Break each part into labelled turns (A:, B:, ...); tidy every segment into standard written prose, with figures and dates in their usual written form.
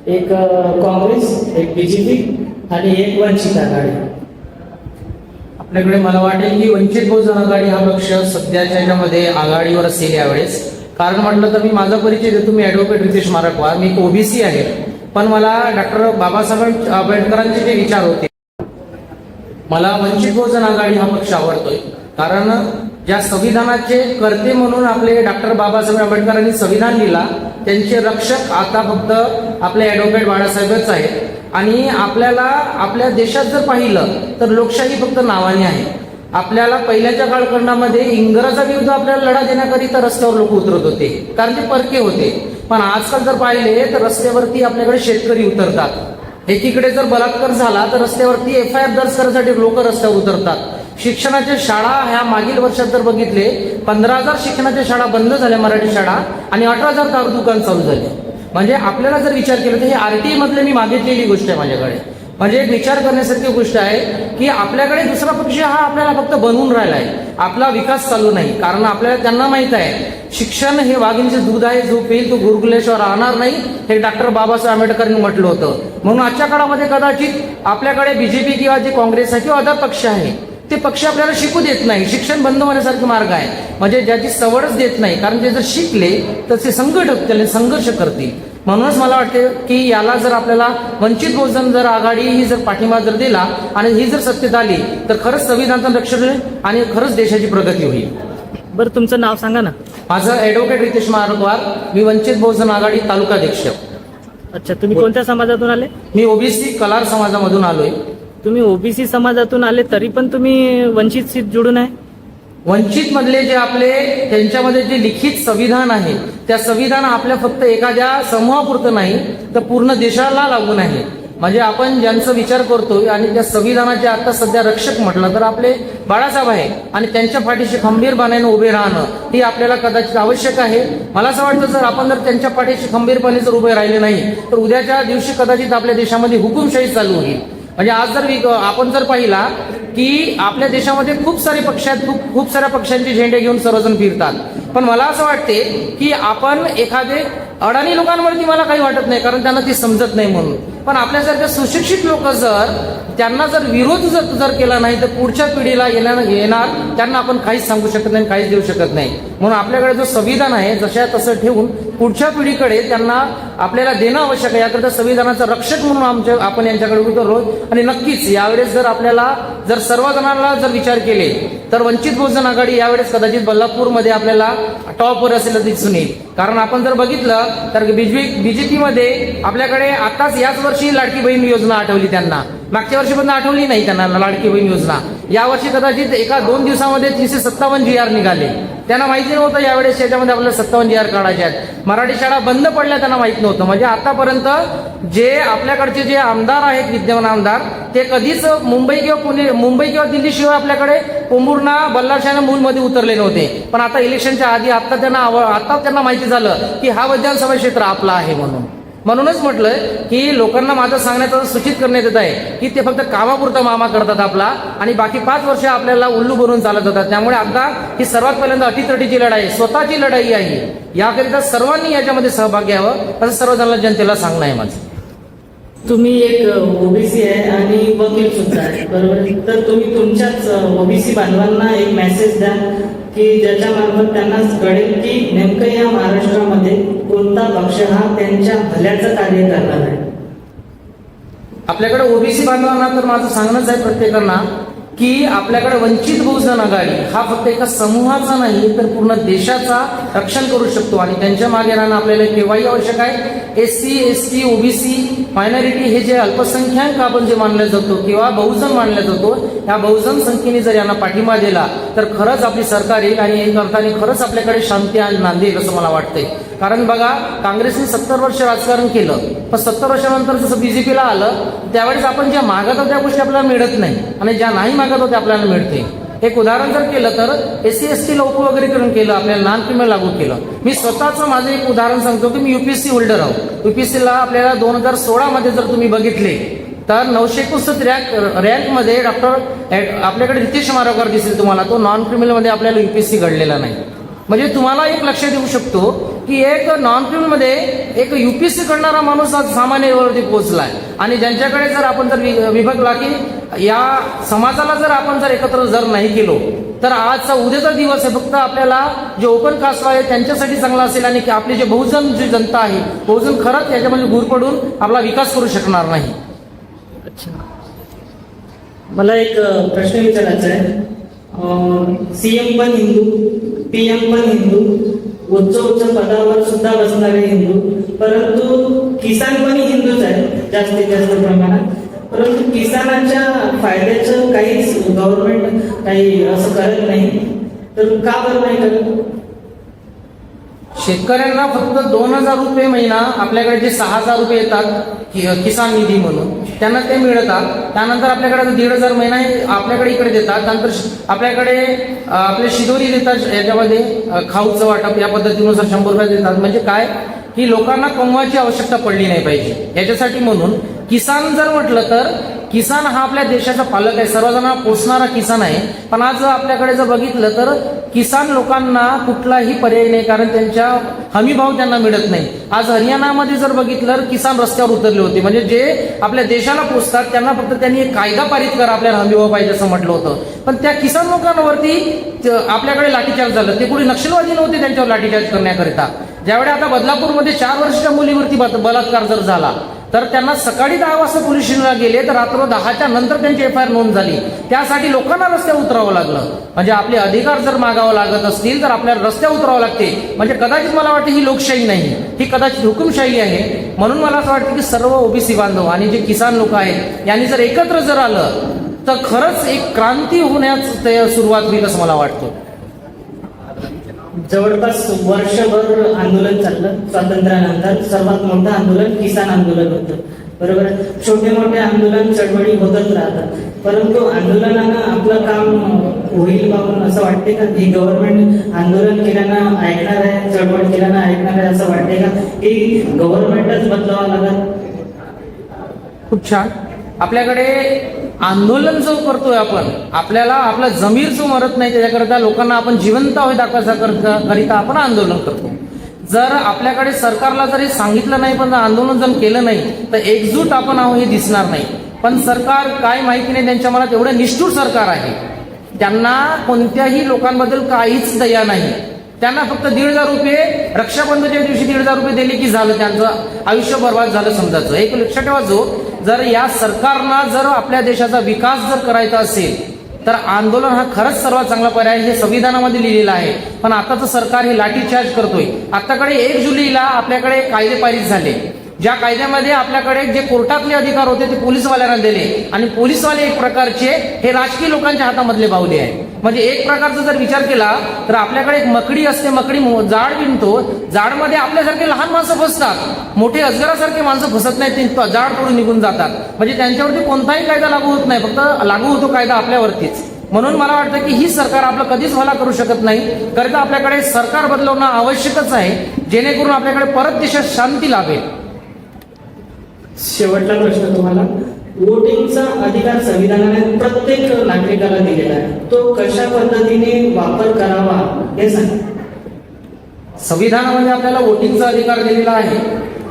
A: एक काँग्रेस, एक बीजेपी आणि एक वंचित आघाडी.
B: आपल्याकडे मला वाटेल की वंचित बहुजन आघाडी हा पक्ष सध्याच्या याच्यामध्ये आघाडीवर असेल यावेळेस. कारण म्हटलं तर मी माझा परिचय देतो. मी ॲडव्होकेट रितेश मारकवार, मी एक ओबीसी आहे. पण मला डॉक्टर बाबासाहेब आंबेडकरांचे जे विचार होते, मला वंचित बहुजन आघाडी हा पक्ष आवडतोय. कारण ज्या संविधानाचे कर्ते म्हणून आपले डॉक्टर बाबासाहेब आंबेडकरांनी संविधान लिहिला, त्यांचे रक्षक आता फक्त आपले ॲडव्होकेट बाळासाहेबच आहेत. आणि आपल्याला आपल्या देशात जर पाहिलं तर लोकशाही फक्त नावाने आहे. आपल्याला पहिल्याच्या कालखंडामध्ये इंग्रजाविरुद्ध आपल्याला लढा देण्याकरिता रस्त्यावर लोक उतरत होते, कारण ते परके होते. पण आजकाल जर पाहिले तर रस्त्यावरती आपल्याकडे शेतकरी उतरतात. एकीकडे जर बलात्कार झाला तर रस्त्यावरती FIR दर्ज करण्यासाठी लोक रस्त्यावर उतरतात. शिक्षणाच्या शाळा ह्या मागील वर्षात जर बघितले 15,000 शिक्षणाच्या शाळा बंद झाल्या, मराठी शाळा, आणि 18,000 दारू दुकान चालू झाले. म्हणजे आपल्याला जर विचार केला तर हे RTI मधले मी मागितलेली गोष्ट आहे माझ्याकडे. म्हणजे एक विचार करण्यासारखी गोष्ट आहे की आपल्याकडे दुसरा पक्ष हा आपल्याला फक्त बनवून राहिला आहे, आपला विकास चालू नाही. कारण आपल्याला त्यांना माहित आहे शिक्षण हे वाघिणीचे दूध आहे, जो पेल तो गुरुकुलेश्वर राहणार नाही, हे डॉक्टर बाबासाहेब आंबेडकरांनी म्हटलं होतं. म्हणून आजच्या काळामध्ये कदाचित आपल्याकडे बीजेपी किंवा जे काँग्रेस आहे किंवा अदर पक्ष आहे ते पक्ष आपल्याला शिकू देत नाही. शिक्षण बंद होण्यासारखे मार्ग आहे, म्हणजे ज्याची सवडच देत नाही. कारण ते जर शिकले तर ते संघर्ष करतील. म्हणूनच मला वाटते की याला जर आपल्याला वंचित बहुजन जर आघाडी ही जर पाठिंबा जर दिला आणि ही जर सत्तेत आली तर खरंच संविधानाचं रक्षण होईल आणि खरंच देशाची प्रगती होईल.
C: बरं, तुमचं नाव सांगा ना.
B: माझं ॲडव्होकेट रितेश मारकवार, मी वंचित बहुजन आघाडी तालुकाध्यक्ष.
C: अच्छा, तुम्ही कोणत्या समाजातून आले?
B: मी ओबीसी कलार समाजामधून आलोय.
C: तुम्ही ओबीसी समाजातून आले तरी पण तुम्ही वंचित सीट जोडून आहे.
B: वंचित मधले जे आपले त्यांच्यामध्ये जे लिखित संविधान आहे, त्या संविधान आपल्या फक्त एखाद्या समूहापुरतं नाही तर पूर्ण देशाला लागून आहे. म्हणजे आपण ज्यांचा विचार करतोय आणि त्या संविधानाचे आता सध्या रक्षक म्हटलं तर आपले बाळासाहेब आहे आणि त्यांच्या पाठीशी खंबीरपणाने उभे राहणं ही आपल्याला कदाचित आवश्यक आहे. मला असं वाटतं जर आपण जर त्यांच्या पाठीशी खंबीरपणे जर उभे राहिले नाही तर उद्याच्या दिवशी कदाचित आपल्या देशामध्ये हुकुमशाही चालू होईल. म्हणजे आज जर आपण जर पाहिला की आपल्या देशामध्ये खूप सारे पक्ष आहेत, खूप साऱ्या पक्षांचे झेंडे घेऊन सर्वजण फिरतात. पण मला असं वाटते की आपण एखादे अडाणी लोकांवरती मला काही वाटत नाही, कारण त्यांना ती समजत नाही म्हणून. पण आपल्यासारख्या सुशिक्षित लोक जर त्यांना जर विरोध जर केला नाही तर पुढच्या पिढीला येणार त्यांना आपण काहीच सांगू शकत नाही, काहीच देऊ शकत नाही. म्हणून आपल्याकडे जो संविधान आहे जशा तसं ठेवून पुढच्या पिढीकडे त्यांना आपल्याला देणं आवश्यक आहे. याकरता संविधानाचं रक्षक म्हणून आपण यांच्याकडे उतरलो. आणि नक्कीच यावेळेस जर आपल्याला जर सर्वजणांना जर विचार केले तर वंचित बहुजन आघाडी यावेळेस कदाचित बल्लापूरमध्ये आपल्याला टॉपवर असेल दिसून येईल. कारण आपण जर बघितलं तर बीजेपीमध्ये आपल्याकडे आताच याच वर्षी लाडकी बहीण योजना आठवली त्यांना, मागच्या वर्षी पण आठवली नाही त्यांना लाडकी बहीण योजना. यावर्षी कदाचित 1-2 दिवसामध्ये 357 GR निघाले. त्यांना माहिती नव्हतं यावेळेस याच्यामध्ये आपल्याला 57 GR काढायचे आहेत. मराठी शाळा बंद पडल्या त्यांना माहित नव्हतं. म्हणजे आतापर्यंत जे आपल्याकडचे जे आमदार आहेत, विद्यमान आमदार, ते कधीच मुंबई किंवा दिल्ली शिवाय आपल्याकडे पोंभुर्णा बल्लारशाह मूलमध्ये उतरले नव्हते. पण आता इलेक्शनच्या आधी आता त्यांना माहिती झालं की हा विधानसभा क्षेत्र आपला आहे. म्हणूनच म्हटलंय की लोकांना माझं सांगण्याचं सूचित करण्यात येत आहे की ते फक्त कामापुरता मामा करतात आपला आणि बाकी 5 वर्ष आपल्याला उल्लू बनवून चालत होतात. त्यामुळे आता ही सर्वात पहिल्यांदा अटीतटीची लढाई, स्वतःची लढाई आहे. याकरिता सर्वांनी याच्यामध्ये सहभाग घ्यावं असं सर्वजणांना जनतेला सांगणं आहे माझं.
A: तुम्ही एक ओबीसी आहे आणि वकील सुद्धा आहे, बरोबर? तर तुम्ही तुमच्याच ओबीसी बांधवांना एक मेसेज द्या की ज्याच्या मार्फत त्यांना कळेल की नेमकं या महाराष्ट्रामध्ये कोणता पक्ष हा त्यांच्या भल्याचं कार्य करणार आहे.
B: आपल्याकडे ओबीसी बांधवांना तर माझं सांगणंच आहे प्रत्येकांना की आपल्याकडे वंचित बहुजन आघाडी हा फक्त एका समूहाचा नाही तर पूर्ण देशाचा रक्षण करू शकतो. आणि त्यांच्या मागे राहणं आपल्याला केव्हाही आवश्यक आहे. SC, ST, ओबीसी मायनॉरिटी हे जे अल्पसंख्याक आपण जे मानलं जातो किंवा बहुजन मानला जातो, या बहुजन संख्येने जर यांना पाठिंबा दिला तर खरंच आपली सरकार येईल आणि एक अर्थाने खरंच आपल्याकडे शांती नांदेल असं मला वाटतंय. कारण बघा, काँग्रेसने 70 वर्ष राजकारण केलं, पण 70 वर्षानंतर जसं बीजेपीला आलं त्यावेळेस आपण ज्या मागत होत्या गोष्टी आपल्याला मिळत नाही आणि ज्या नाही मागत होत्या आपल्याला मिळते. एक उदाहरण जर केलं तर SC, ST लोक वगैरे करून केलं, आपल्याला नॉन क्रिमिनल लागू केलं. मी स्वतःचं माझं एक उदाहरण सांगतो की मी UPSC होल्डर आहोत. UPSCला आपल्याला 2016 मध्ये जर तुम्ही बघितले तर 961 रँकमध्ये आपल्याकडे रितेश मारकवार दिसेल तुम्हाला, तो नॉन क्रिमिनल मध्ये आपल्याला UPSC घडलेला नाही. म्हणजे तुम्हाला एक लक्ष देऊ शकतो की एक नॉन मध्ये एक UPSC करणारा माणूस आज सामान्य लेवलवरती पोहोचलाय. आणि ज्यांच्याकडे जर आपण जर विभागला की या समाजाला जर आपण जर एकत्र जर नाही केलो तर आजचा उद्याचा दिवस आहे फक्त आपल्याला जे ओपन कास्ट आहे त्यांच्यासाठी चांगला असेल आणि की आपली जे बहुजन जी जनता आहे बहुजन खरंच याच्यामध्ये गुर पडून आपला विकास करू शकणार नाही.
C: अच्छा.
A: मला एक प्रश्न विचारायचा आहे. CM पण हिंदू, PM पण हिंदू, उच्च पदावर सुद्धा बसणारे हिंदू, परंतु किसान पण हिंदूच आहेत जास्तीत जास्त प्रमाणात. परंतु किसानाच्या फायद्याचं काहीच गव्हर्नमेंट काही असं करत नाही. तर का बरं नाही करत?
B: शेतकऱ्यांना फक्त 2,000 रुपये महिना आपल्याकडे जे 6,000 रुपये येतात किसान निधी म्हणून त्यांना ते मिळतात. त्यानंतर आपल्याकडे 1,500 महिना आपल्याकडे इकडे देतात. त्यानंतर आपल्याकडे आपले शिदोरी देतात, याच्यामध्ये खाऊचं वाटप या पद्धतीनुसार 100 रुपये देतात. म्हणजे काय की लोकांना कमवायची आवश्यकता पडली नाही पाहिजे याच्यासाठी. म्हणून किसान जर म्हटलं तर किसान हा आपल्या देशाचा पालक आहे, सर्वजणांना पोसणारा किसान आहे. पण आज आपल्याकडे जर बघितलं तर किसान लोकांना कुठलाही पर्याय नाही, कारण त्यांच्या हमीभाव त्यांना मिळत नाही. आज हरियाणामध्ये जर बघितलं तर किसान रस्त्यावर उतरले होते. म्हणजे जे आपल्या देशाला पोसतात त्यांना फक्त त्यांनी एक कायदा पारित करा, आपल्याला हमीभाव पाहिजे असं म्हटलं होतं. पण त्या किसान लोकांवरती आपल्याकडे लाठीचार्ज झालं. ते कुठे नक्षलवादी नव्हते त्यांच्यावर लाठीचार्ज करण्याकरिता. ज्यावेळी आता बदलापूरमध्ये 4 वर्षाच्या मुलीवरती बलात्कार जर झाला तर त्यांना सकाळी 10 वाजता पोलीस स्टेशनला गेले तर रात्र 10च्या नंतर त्यांची FIR नोंद झाली. त्यासाठी लोकांना रस्त्यावर उतरावं लागलं. म्हणजे आपले अधिकार जर मागावं लागत असतील तर आपल्याला रस्त्यावर उतरावं लागते. म्हणजे कदाचित मला वाटतं ही लोकशाही नाही, ही कदाचित हुकुमशाही आहे. म्हणून मला असं वाटतं की सर्व OBC बांधव आणि जे किसान लोक आहेत यांनी जर एकत्र जर आलं तर खरंच एक क्रांती होण्यास सुरुवात होईल असं मला वाटतं.
A: जवळपास वर्षभर आंदोलन चाललं. स्वातंत्र्यानंतर सर्वात मोठं आंदोलन किसान आंदोलन होतं, बरोबर. छोटे मोठे आंदोलन चळवळी होतच राहतात. परंतु आंदोलनानं आपलं काम होईल पाहून असं वाटते का की गव्हर्नमेंट आंदोलन केल्यानं ऐकणार आहे, चळवळ केल्यानं ऐकणार आहे असं वाटते का की गव्हर्नमेंटच बदलावं लागत?
B: खूप छान. आपल्याकडे आंदोलन जो करतोय आपण, आपल्याला आपला जमीर जो मरत नाही त्याच्याकरता लोकांना आपण जिवंत होय दाखवण्याकरिता आपण आंदोलन करतो. जर आपल्याकडे सरकारला जरी सांगितलं नाही पण आंदोलन जर केलं नाही तर एकजूट आपण आहोत हे दिसणार नाही. पण सरकार काय माहिती नाही, त्यांच्या मनात एवढं निष्ठुर सरकार आहे. त्यांना कोणत्याही लोकांबद्दल काहीच दया नाही. त्यांना फक्त 1,500 रुपये रक्षाबंधनच्या दिवशी 1,500 रुपये दिले की झालं, त्यांचं आयुष्य बर्बाद झालं समजायचं. एक लक्षात ठेवा, जर या सरकारना जर आपल्या देशाचा विकास जर करायचा असेल तर आंदोलन हा खरंच सर्वात चांगला पर्याय हे संविधानामध्ये लिहिलेलं आहे. पण आताचं सरकार हे लाठीचार्ज करतोय. आताकडे 1 जुलैला आपल्याकडे कायदे पारित झाले, ज्या कायद्यामध्ये आपल्याकडे जे कोर्टातले अधिकार होते ते पोलीसवाल्यांना दिले आणि पोलीसवाले एक प्रकारचे हे राजकीय लोकांच्या हातामधले बाहुले आहे. म्हणजे एक प्रकारचा जर विचार केला तर आपल्याकडे एक मकडी असते, मकडी जाळ विणतो, जाळमध्ये आपल्यासारखे लहान माणसं फसतात, मोठे अजगरासारखे माणसं फसत नाहीत, ते जाळ तोडून निघून जातात. म्हणजे त्यांच्यावरती कोणताही कायदा लागू होत नाही, फक्त लागू होतो कायदा आपल्यावरतीच. म्हणून मला वाटतं की ही सरकार आपलं कधीच भला करू शकत नाही, करता आपल्याकडे सरकार बदलवणं आवश्यकच आहे, जेणेकरून आपल्याकडे परत देशात शांती लाभेल.
A: शेवटचा प्रश्न तुम्हाला. वोटिंगचा अधिकार संविधानाने प्रत्येक नागरिकाला दिलेला आहे, तो कशा पद्धतीने वापर करावा हे सांगा.
B: संविधानामध्ये आपल्याला वोटिंगचा अधिकार दिलेला आहे.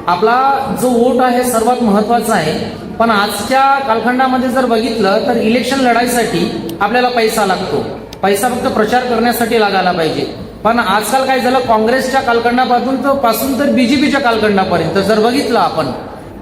B: आपला जो वोट आहे सर्वात महत्वाचा आहे. पण आजच्या कालखंडामध्ये जर बघितलं तर इलेक्शन लढाईसाठी आपल्याला पैसा लागतो. पैसा फक्त प्रचार करण्यासाठी लागायला पाहिजे. पण आजकाल काय झालं, काँग्रेसच्या कालखंडापासून तर BJPच्या कालखंडापर्यंत जर बघितलं आपण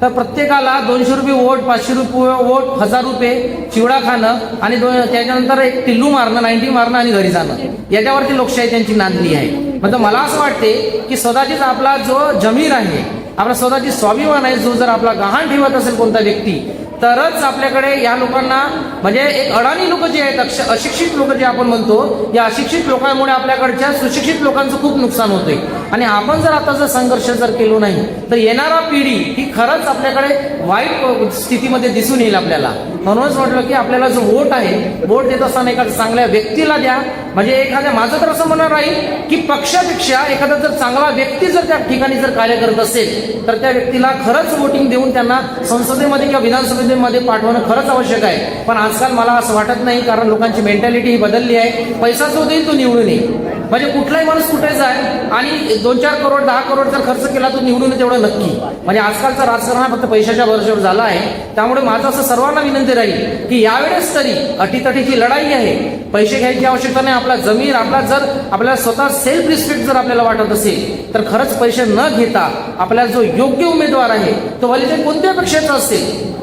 B: तर प्रत्येकाला 200 रुपये वोट, 500 रुपये वोट, 1000 रुपये चिवडा खाणं आणि त्याच्यानंतर एक टिल्लू मारणं, 90 मारणं आणि घरी जाणं, याच्यावरती लोकशाही त्यांची नांदली आहे. म्हणजे मला असं वाटते की स्वतःचीच आपला जो जमीर आहे, आपला स्वतःची स्वाभिमान आहे, जो जर आपला गहाण ठेवत असेल कोणता व्यक्ती, तरच आपल्याकडे या लोकांना म्हणजे एक अडाणी लोक जे आहेत, अशिक्षित लोक जे आपण म्हणतो, या अशिक्षित लोकांमुळे आपल्याकडच्या सुशिक्षित लोकांचं खूप नुकसान होतंय. आणि आपण जर आता जर संघर्ष जर केलो नाही तर येणारा पिढी ही खरंच आपल्याकडे वाईट स्थितीमध्ये दिसून येईल आपल्याला. म्हणूनच म्हटलं की आपल्याला जो वोट आहे, वोट देत असताना एखाद्या चांगल्या व्यक्तीला द्या. म्हणजे एखाद्या, माझं तर असं म्हणणं राहील की पक्षापेक्षा एखादा जर चांगला व्यक्ती जर त्या ठिकाणी जर कार्य करत असेल तर त्या व्यक्तीला खरंच वोटिंग देऊन त्यांना संसदेमध्ये किंवा विधानसभेमध्ये पाठवणं खरंच आवश्यक आहे. पण आजकाल मला असं वाटत नाही, कारण लोकांची मेंटॅलिटी ही बदलली आहे. पैसा जो देईल तो निवडून येईल. म्हणजे कुठलाही माणूस कुठे जाय आणि 2-4 करोड 10 करोड जर खर्च केला तर निवडून येईल तेवढं नक्की. म्हणजे आजकालचं राजकारण हा फक्त पैशाच्या भरोश्यावर झाला आहे. त्यामुळे माझं असं सर्वांना विनंती राहील की यावेळेस तरी अटीतटीची लढाई आहे, पैसे घ्यायची आवश्यकता नाही. आपला जमीन आपला जर आपल्याला स्वतः सेल्फ रिस्पेक्ट जर आपल्याला वाटत असेल तर खरंच पैसे न घेता आपल्याला जो योग्य उमेदवार आहे तो भले ते कोणत्या पक्षाचा असेल,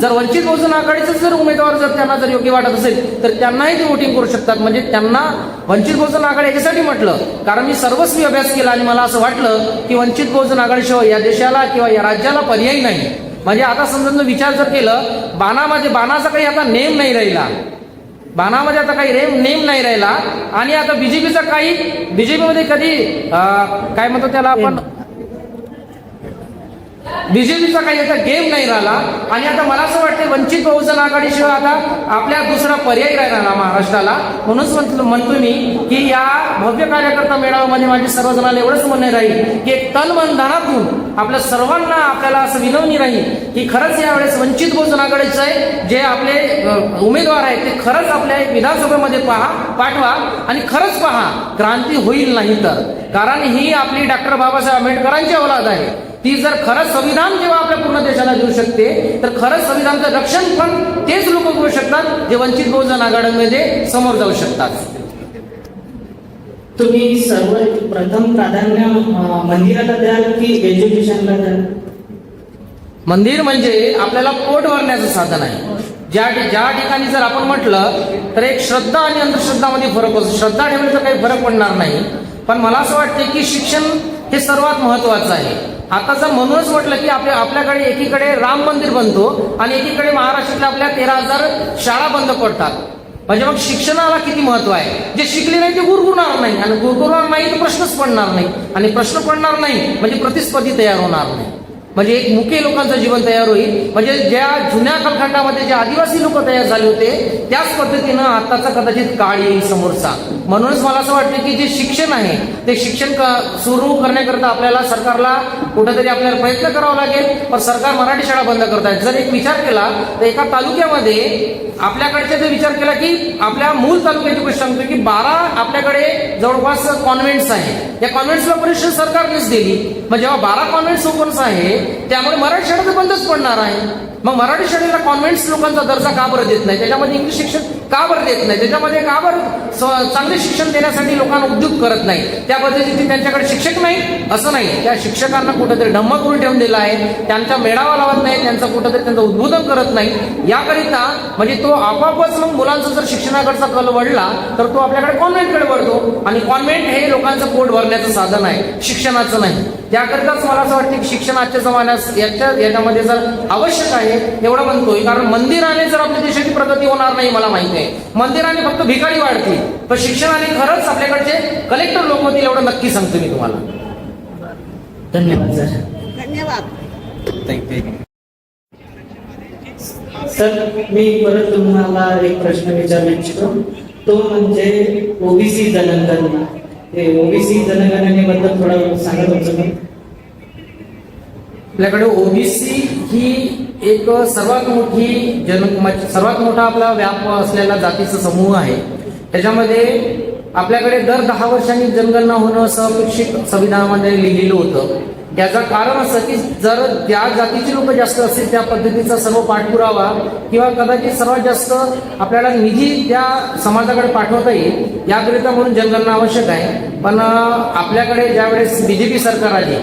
B: जर वंचित बहुजन आघाडीचा जर उमेदवार जर त्यांना जर योग्य वाटत असेल तर त्यांनाही ते वोटिंग करू शकतात. म्हणजे त्यांना वंचित बहुजन आघाडी याच्यासाठी म्हटलं कारण मी सर्वस्वी अभ्यास केला आणि मला असं वाटलं की वंचित बहुजन आघाडीशिवाय या देशाला किंवा या राज्याला पर्याय नाही. म्हणजे आता समजा विचार जर केलं, बाणाचा काही आता नेम नाही राहिला, बाणामध्ये आता काही नेम नाही राहिला आणि आता बीजेपीचा काही बीजेपीमध्ये कधी काय म्हणतो त्याला आपण बीजेपीचा काही आता गेम नाही राहिला. आणि आता मला असं वाटतं वंचित बहुजन आघाडीशिवाय आता आपल्या दुसरा पर्याय राहिला महाराष्ट्राला. म्हणूनच म्हणतो मी की या भव्य कार्यकर्ता मेळाव्यामध्ये माझे सर्वजणांना एवढंच म्हणणे राहील की एक तन मन धनातून आपल्या सर्वांना आपल्याला असं विनवणी राहील की खरंच यावेळेस वंचित बहुजन आघाडीचे जे आपले उमेदवार आहेत ते खरंच आपल्या विधानसभेमध्ये पाठवा आणि खरंच पहा क्रांती होईल नाही तर. कारण ही आपली डॉक्टर बाबासाहेब आंबेडकरांची औलाद आहे. ती जर खरंच संविधान जेव्हा आपल्या पूर्ण देशाला देऊ शकते तर खरंच संविधानाचं रक्षण पण तेच लोक करू शकतात जे वंचित बहुजन आघाडीमध्ये समोर जाऊ शकतात.
A: तुम्ही सर्वप्रथम प्राधान्य मंदिराला द्याल की एज्युकेशनला द्याल?
B: मंदिर म्हणजे आपल्याला पोट भरण्याचं साधन आहे. ज्या ठिकाणी जर आपण म्हटलं तर एक श्रद्धा आणि अंधश्रद्धामध्ये फरक असतो. श्रद्धा ठेवण्याचा काही फरक पडणार नाही, पण मला असं वाटतं की शिक्षण हे सर्वात महत्वाचं आहे. आता जर म्हणूनच म्हटलं की आपल्याकडे एकीकडे राम मंदिर बनतो आणि एकीकडे महाराष्ट्रातल्या आपल्या 13,000 शाळा बंद पडतात. म्हणजे मग शिक्षणाला किती महत्व आहे. जे शिकले नाही ते गुरगुरणार नाही आणि गुरगुरणार नाही तर प्रश्नच पडणार नाही आणि प्रश्न पडणार नाही म्हणजे प्रतिस्पर्धी तयार होणार नाही. म्हणजे एक मुख्य लोकांचं जीवन तयार होईल. म्हणजे ज्या जुन्या कालखंडामध्ये जे आदिवासी लोक तयार झाले होते त्याच पद्धतीनं आताचा कदाचित काळ येईल समोरचा. म्हणूनच मला असं वाटतं की जे शिक्षण आहे ते शिक्षण सुरू करण्याकरता आपल्याला सरकारला कुठेतरी आपल्याला प्रयत्न करावा लागेल. पण सरकार मराठी शाळा बंद करतायत. जर एक विचार केला तर एका तालुक्यामध्ये आपल्याकडचे जर विचार केला की आपल्या मूल तालुक्याची गोष्ट सांगतो की 12 आपल्याकडे जवळपास कॉन्व्हेंट्स आहे. या कॉन्व्हेंट्सला परीक्षा सरकारनेच दिली. मग जेव्हा 12 कॉन्व्हेंट्स ओपन्स आहे त्यामुळे मराठी शाळा तर बंदच पडणार आहे. मग मराठी शाळेला कॉन्व्हेंट्स लोकांचा दर्जा का बरं देत नाही, त्याच्यामध्ये इंग्लिश शिक्षण का बरं देत नाही, त्याच्यामध्ये का बरं चांगले शिक्षण देण्यासाठी लोकांना उद्योग करत नाही. त्या पद्धतीने त्यांच्याकडे शिक्षक नाही असं नाही, त्या शिक्षकांना कुठेतरी ढम्म करून ठेवून दिला आहे. त्यांचा मेळावा लावत नाही, त्यांचं कुठेतरी त्यांचं उद्बोधन करत नाही. याकरिता म्हणजे तो आपापच मग मुलांचा जर शिक्षणाकडचा कल वळला तर तो आपल्याकडे कॉन्व्हेंटकडे वळतो आणि कॉन्व्हेंट हे लोकांचं पोट भरण्याचं साधन आहे, शिक्षणाचं नाही. त्याकरिताच मला असं वाटतं की शिक्षण आजच्या जमान्यात याच्यामध्ये जर आवश्यक आहे एवढं म्हणतोय. कारण मंदिराने जर आपल्या देशाची प्रगती होणार नाही मला माहिती आहे. मंदिराने फक्त भिकारी वाढतील, पण शिक्षणाने खरंच आपल्याकडचे कलेक्टर लोक होतील एवढं नक्की सांगतो मी तुम्हाला.
A: धन्यवाद सर.
D: धन्यवाद.
A: सर मी परत तुम्हाला एक प्रश्न विचारू इच्छितो. तो म्हणजे ओबीसी जनगणना. ते ओबीसी जनगणनेबद्दल थोडं सांगत होतं मी.
B: आपल्याकडे ओबीसी ही एक सर्वात मोठा आपला व्याप असलेला जातीचा समूह आहे. त्याच्यामध्ये आपल्याकडे दर 10 वर्षांनी जनगणना होणं असं अपेक्षित संविधानामध्ये लिहिलेलं होतं. याचं कारण असं की जर ज्या जातीची लोक जास्त असतील त्या पद्धतीचा सर्व पाठपुरावा किंवा कदाचित सर्वात जास्त आपल्याला निधी त्या समाजाकडे पाठवता येईल याकरिता म्हणून जनगणना आवश्यक आहे. पण आपल्याकडे ज्यावेळेस बीजेपी सरकार आली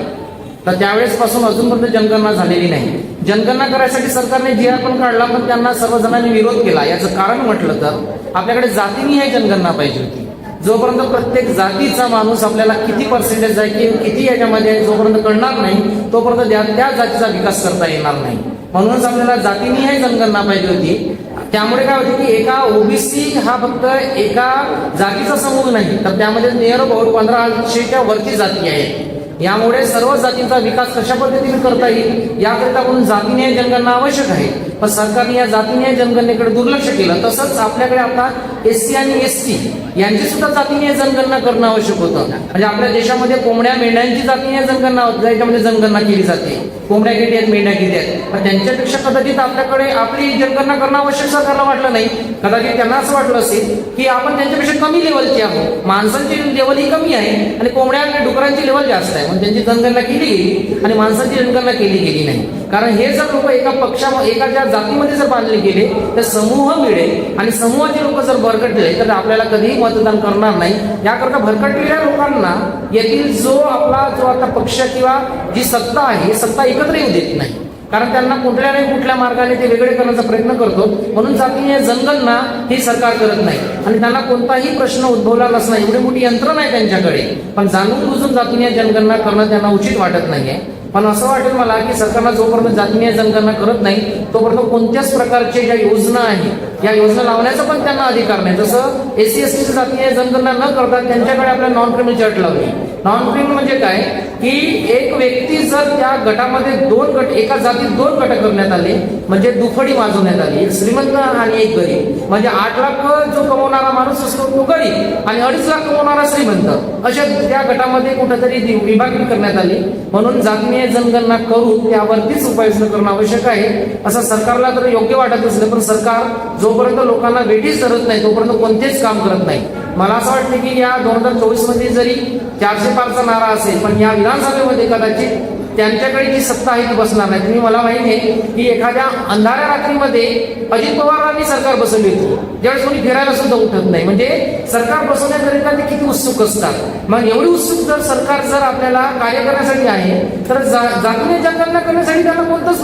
B: तर त्यावेळेसपासून अजूनपर्यंत जनगणना झालेली नाही. जनगणना करायसाठी सरकारने जी आर पण काढला पण त्यांना सर्वजणांनी विरोध केला. याचं कारण म्हटलं तर आपल्याकडे जातीनिहाय जनगणना पाहिजे होती. जोपर्यंत प्रत्येक जातीचा माणूस आपल्याला किती पर्सेंटेज आहे किती याच्यामध्ये जोपर्यंत कळणार नाही तोपर्यंत त्या जातीचा विकास करता येणार नाही. म्हणूनच आपल्याला जातीनिहाय जनगणना पाहिजे होती. त्यामुळे काय होते की एका ओबीसी हा फक्त एका जातीचा समूह नाही तर त्यामध्ये नियर अबाउट 1500च्या वरती जाती आहेत. यामुळे सर्व जातींचा विकास कशा पद्धतीने करता येईल याकरिता म्हणून जातीनिहाय जनगणना आवश्यक आहे. पण सरकारने या जातीय जनगणनेकडे दुर्लक्ष केलं. तसंच आपल्याकडे आता SC आणि ST यांची सुद्धा जातीय जनगणना करणं आवश्यक होतं. म्हणजे आपल्या देशामध्ये कोंबड्या मेंढ्यांची जातीय जनगणना याच्यामध्ये जनगणना केली जाते. कोंबड्या किती आहेत, मेंढ्या किती आहेत, पण त्यांच्यापेक्षा कदाचित आपल्याकडे आपली जनगणना करणं आवश्यक सरकारला वाटलं नाही. कदाचित त्यांना असं वाटलं असेल की आपण त्यांच्यापेक्षा कमी लेवलची आहोत, माणसांची लेवल ही कमी आहे आणि कोंबड्या आणि डुकरांची लेवल जास्त आहे, म्हणून त्यांची जनगणना केली गेली आणि माणसांची जनगणना केली गेली नाही. कारण हे जर लोक एका जातीमध्ये जर बांधले गेले तर समूह मिळेल आणि समूहाचे लोक जर भरकटले तर आपल्याला कधीही मतदान करणार नाही. याकरता भरकटलेल्या लोकांना येथील जो आता पक्ष किंवा जी सत्ता आहे ही सत्ता एकत्र येऊ देत नाही. कारण त्यांना कुठल्या नाही कुठल्या मार्गाने ते वेगळे करण्याचा प्रयत्न करतो. म्हणून जातीय जनगणना ही सरकार करत नाही आणि त्यांना कोणताही प्रश्न उद्भवला नसला, एवढी मोठी यंत्रणा आहे त्यांच्याकडे, पण जाणून बुजून जातीय जनगणना करणं त्यांना उचित वाटत नाहीये. पण असं वाटेल मला की सरकारला जोपर्यंत जातीय जनगणना करत नाही तोपर्यंत कोणत्याच प्रकारच्या ज्या योजना आहेत या योजना लावण्याचा पण त्यांना अधिकार नाही. जसं SC ST जातीय जनगणना न करता त्यांच्याकडे आपल्या नॉन क्रिमिनल अट लावली. नॉन क्रिमिनल म्हणजे काय की एक व्यक्ती जर त्या गटामध्ये दोन गट, एका जातीत दोन गट करण्यात आले म्हणजे दुफडी वाजवण्यात आली, एक श्रीमंत आणि एक गरीब, म्हणजे 8 लाख जो कमवणारा माणूस असतो तो गरीब आणि 2.5 लाख कमवणारा श्रीमंत, अशा त्या गटामध्ये कुठेतरी विभागणी करण्यात आली. म्हणून जातीय जनगणना करून त्यावरतीच उपाययोजना करणं आवश्यक आहे. असं सरकारला तर योग्य वाटत असलं, पण सरकार जोपर्यंत लोकांना वेठीस धरत नाही तोपर्यंत कोणतेच काम करत नाही. मला असं वाटतं की या 2024 मध्ये जरी 400 पारचा नारा असेल, पण या विधानसभेमध्ये कदाचित त्यांच्याकडे जी सत्ता आहे ती बसणार नाही. तुम्ही मला माहिती आहे की एखाद्या अंधाऱ्या रात्रीमध्ये अजित पवारांनी सरकार बसवली होती, ज्यावेळेस कोणी फिरायला सुद्धा उठत नाही. म्हणजे सरकार बसवण्याकरिता ते किती उत्सुक असतात. मग एवढी उत्सुक जर सरकार जर आपल्याला कार्य करण्यासाठी आहे तर जातीय जनगणना करण्यासाठी त्यांना कोणतंच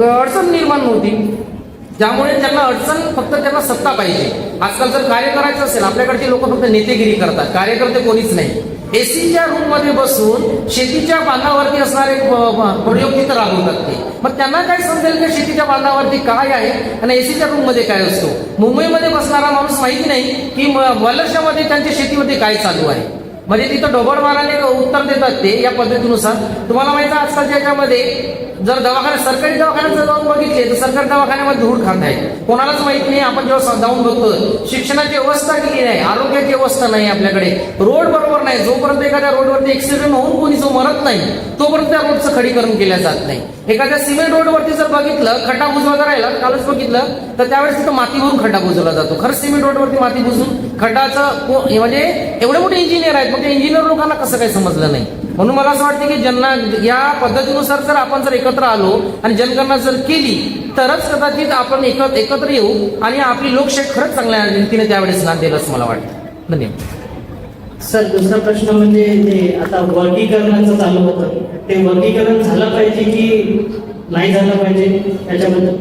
B: अडचण निर्माण नव्हती. त्यामुळे त्यांना अडचण फक्त त्यांना सत्ता पाहिजे. आजकाल जर कार्य करायचं असेल, आपल्याकडचे लोक फक्त नेतेगिरी करतात, कार्यकर्ते कोणीच नाही. एसीच्या रूम मध्ये बसून शेतीच्या बांधावरती असणारे प्रयोग तिथं राबवतात ते. मग त्यांना काय समजेल की शेतीच्या बांधावरती काय आहे आणि एसीच्या रूम मध्ये काय असतो. मुंबईमध्ये बसणारा माणूस माहिती नाही की वर्षामध्ये त्यांच्या शेतीमध्ये काय चालू आहे. म्हणजे तिथं ढोबळ माराने उत्तर देतात ते या पद्धतीनुसार. तुम्हाला माहिती आहे आजकालच्या याच्यामध्ये जर सरकारी दवाखान्यात जर जाऊन बघितले तर सरकारी दवाखान्यामध्ये धूळ खात आहे, कोणालाच माहित नाही. आपण जेव्हा जाऊन बघतो शिक्षणाची व्यवस्था केली नाही, आरोग्याची व्यवस्था नाही, आपल्याकडे रोड बरोबर नाही. जोपर्यंत एखाद्या रोडवरती ऍक्सिडेंट होऊन कोणी जो मरत नाही तोपर्यंत त्या रोडचं खडीकरण केलं जात नाही. एखाद्या सिमेंट रोडवरती जर बघितलं खड्डा बुजवायचा राहिला, कालच बघितलं तर त्यावेळेस तिथं माती भरून खड्डा बुजवला जातो. खरंच सिमेंट रोडवरती माती बुजून खड्डाचं म्हणजे एवढे मोठे इंजिनियर आहेत, मग ते इंजिनियर लोकांना कसं काही समजलं नाही. म्हणून मला असं वाटतं की ज्यांना या पद्धतीनुसार जर एकत्र आलो आणि जनगणना जर केली तरच कदाचित आपण एकत्र येऊ आणि आपली लोकशाही खरंच चांगल्या रीतीने त्यावेळेस नांदेल असं मला वाटतं. धन्यवाद.
A: सर, दुसरा प्रश्न म्हणजे ते आता वर्गीकरणाचं चालू होतं, ते वर्गीकरण झालं पाहिजे की नाही झालं पाहिजे याच्याबद्दल?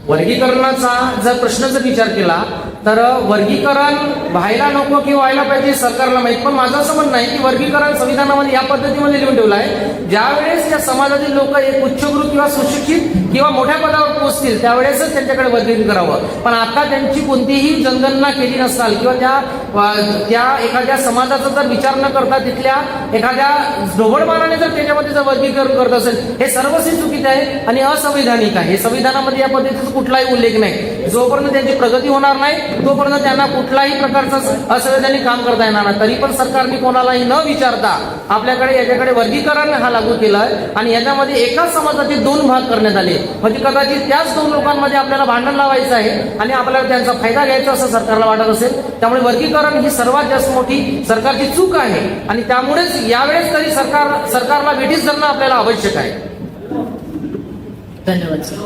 B: वर्गीकरणाचा जर प्रश्न जर विचार केला तर वर्गीकरण व्हायला नको की व्हायला पाहिजे सरकारला माहित. पण माझं असं म्हणणं आहे की वर्गीकरण संविधानामध्ये या पद्धतीमध्ये लिहून ठेवलं आहे, ज्यावेळेस त्या समाजातील लोक एक उच्चभ्रू किंवा सुशिक्षित किंवा मोठ्या पदावर पोहोचतील त्यावेळेसच त्यांच्याकडे वर्गीकरण करावं. पण आता त्यांची कोणतीही जनगणना केली नसाल किंवा त्या एखाद्या समाजाचा जर विचार न करता तिथल्या एखाद्या ढोबळमानाने जर त्याच्यामध्ये जर वर्गीकरण करत असेल, हे सर्वस्वी चुकीचं आहे आणि असंवैधानिक आहे. संविधानामध्ये या पद्धतीचा कुठलाही उल्लेख नाही. जोपर्यंत त्यांची प्रगती होणार नाही तोपर्यंत त्यांना कुठलाही प्रकारचं असंवैधानिक काम करता येणार नाही. तरी पण सरकारने कोणालाही न विचारता आपल्याकडे याच्याकडे वर्गीकरण हा लागू केलाय आणि याच्यामध्ये एकाच समाजाचे 2 भाग करण्यात आले. म्हणजे कदाचित त्याच 2 लोकांमध्ये आपल्याला भांडण लावायचं आहे आणि आपल्याला त्यांचा फायदा घ्यायचा असं सरकारला वाटत असेल. त्यामुळे वर्गीकरण ही सर्वात जास्त मोठी सरकारची चूक आहे आणि त्यामुळेच यावेळेस तरी सरकारला वेठीस धरणं आपल्याला आवश्यक आहे.
A: धन्यवाद सर.